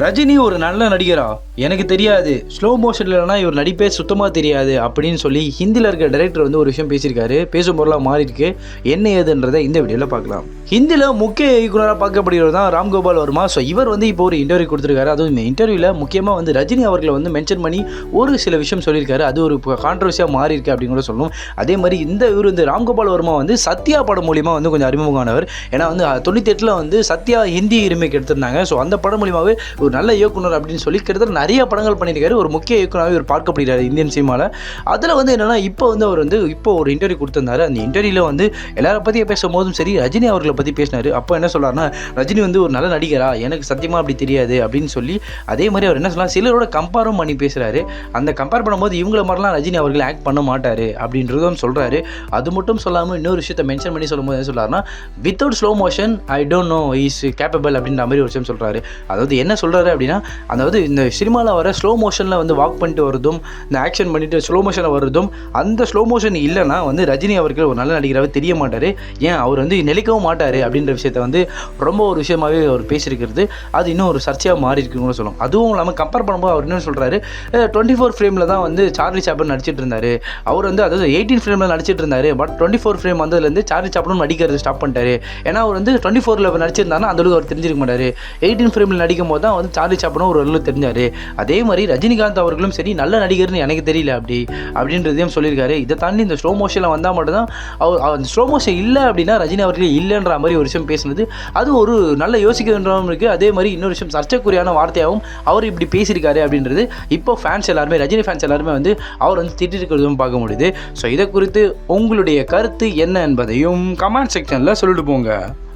ரஜினி ஒரு நல்ல நடிகரா? எனக்கு தெரியாது. ஸ்லோ மோஷன் இல்லைனா இவர் நடிப்பே சுத்தமாக தெரியாது அப்படின்னு சொல்லி ஹிந்தியில் இருக்க டைரக்டர் வந்து ஒரு விஷயம் பேசியிருக்காரு. பேசும் பொருளாக மாறி இருக்கு. என்ன ஏதுன்றதை இந்த வீடியோவில் பார்க்கலாம். ஹிந்தியில் முக்கிய இயக்குனராக பார்க்கப்படுகிறது தான் ராம்கோபால் வர்மா. ஸோ இவர் வந்து இப்போ ஒரு இன்டர்வியூ கொடுத்துருக்காரு. அதுவும் இந்த இன்டர்வியூவில் முக்கியமாக வந்து ரஜினி அவர்களை வந்து மென்ஷன் பண்ணி ஒரு சில விஷயம் சொல்லியிருக்காரு. அது ஒரு கான்ட்ரவர்சியாக மாறி இருக்கு அப்படின்னு கூட சொல்லணும். அதே மாதிரி இவர் வந்து ராம்கோபால் வர்மா வந்து சத்யா படம் மூலியமாக வந்து கொஞ்சம் அறிமுகமானவர். ஏன்னா வந்து 98 வந்து சத்யா ஹிந்தி ரீமேக் எடுத்திருந்தாங்க. ஸோ அந்த படம் மூலியமாகவே ஒரு நல்ல இயக்குனர் அப்படின்னு சொல்லி கிட்டத்தட்ட நிறைய படங்கள் பண்ணியிருக்காரு. ஒரு முக்கிய இயக்குனராக இவர் பார்க்கப்படுகிறார் இந்தியன் சினிமாவில். அதில் வந்து என்னென்னா இப்போ வந்து அவர் வந்து இப்போ ஒரு இன்டர்வியூ கொடுத்திருந்தாரு. அந்த இன்டர்வியூவில் வந்து எல்லாரை பற்றியும் பேசும்போதும் சரி ரஜினி அவர்களை பற்றி பேசினார். அப்போ என்ன சொல்கிறாருன்னா, ரஜினி வந்து ஒரு நல்ல நடிகரா, எனக்கு சத்தியமாக அப்படி தெரியாது அப்படின்னு சொல்லி அதே மாதிரி அவர் என்ன சொல்லலாம், சிலரோட கம்பேரும் பண்ணி பேசுகிறாரு. அந்த கம்பேர் பண்ணும்போது இவங்கள மாதிரிலாம் ரஜினி அவர்கள் ஆக்ட் பண்ண மாட்டார் அப்படின்றதும் சொல்கிறாரு. அது மட்டும் சொல்லாமல் இன்னொரு விஷயத்தை மென்ஷன் பண்ணி சொல்லும்போது என்ன சொல்கிறாருன்னா, without slow motion I don't know is capable அப்படின்ற மாதிரி ஒரு விஷயம் சொல்கிறாரு. அதாவது என்ன சொல்கிறாரு அப்படின்னா, அதாவது இந்த சினிமாவில் வர ஸ்லோ மோஷனில் வந்து வாக் பண்ணிட்டு வருதும், இந்த ஆக்ஷன் பண்ணிட்டு ஸ்லோ மோஷனில் வருதும், அந்த ஸ்லோ மோஷன் இல்லைன்னா வந்து ரஜினி அவர்கள் ஒரு நல்ல நடிகராகவே தெரிய மாட்டார். ஏன் அவர் வந்து நிலைக்கவும் மாட்டார் அப்படின்ற விஷயத்த வந்து ரொம்ப ஒரு விஷயமாகவே அவர் பேசியிருக்கிறது. அது இன்னும் ஒரு சர்ச்சையாக மாறி இருக்குன்னு சொல்லணும். அதுவும் இல்லாமல் கம்பேர் பண்ணும்போது அவர் என்ன சொல்கிறாரு, 24 ஃப்ரேமில் தான் வந்து சார்லி சாப்ளின் நடிச்சிட்டு இருந்தார். அவர் வந்து அதாவது 18 ஃப்ரேமில் நடிச்சிட்டு இருந்தார். பட் 24 ஃப்ரேம் வந்ததுலேருந்து சார்லி சாப்ளின் நடிக்கிறது ஸ்டாப் பண்ணிட்டாரு. ஏன்னா அவர் வந்து 24ல் நடிச்சிருந்தாருன்னா அந்தளவுக்கு அவர் தெரிஞ்சிருக்க மாட்டார். 18 ஃப்ரேமில் நடிக்கும் போது தான் வந்து சார்லி சாப்ளின் ஒரு அளவு தெரிஞ்சார். அதே மாதிரி ரஜினிகாந்த் அவர்களும் சரி நல்ல நடிகர்னு எனக்கு தெரியல அப்படின்றதையும் சொல்லியிருக்காரு. இதை தாண்டி இந்த ஸ்லோ மோஷனில் வந்தால் மட்டும்தான் அந்த ஸ்லோ மோஷன் இல்லை அப்படின்னா ரஜினி அவர்களே இல்லைன்ற மாதிரி ஒரு விஷயம் பேசுனது அது ஒரு நல்ல யோசிக்கிறதும் இருக்குது. அதே மாதிரி இன்னொரு விஷயம் சர்ச்சைக்குரியான வார்த்தையாகவும் அவர் இப்படி பேசியிருக்காரு அப்படின்றது இப்போ ஃபேன்ஸ் எல்லாருமே ரஜினி ஃபேன்ஸ் எல்லாருமே வந்து அவர் வந்து திட்டிருக்கிறதும் பார்க்க முடியுது. ஸோ இதை குறித்து உங்களுடைய கருத்து என்ன என்பதையும் கமெண்ட் செக்ஷனில் சொல்லிட்டு போங்க.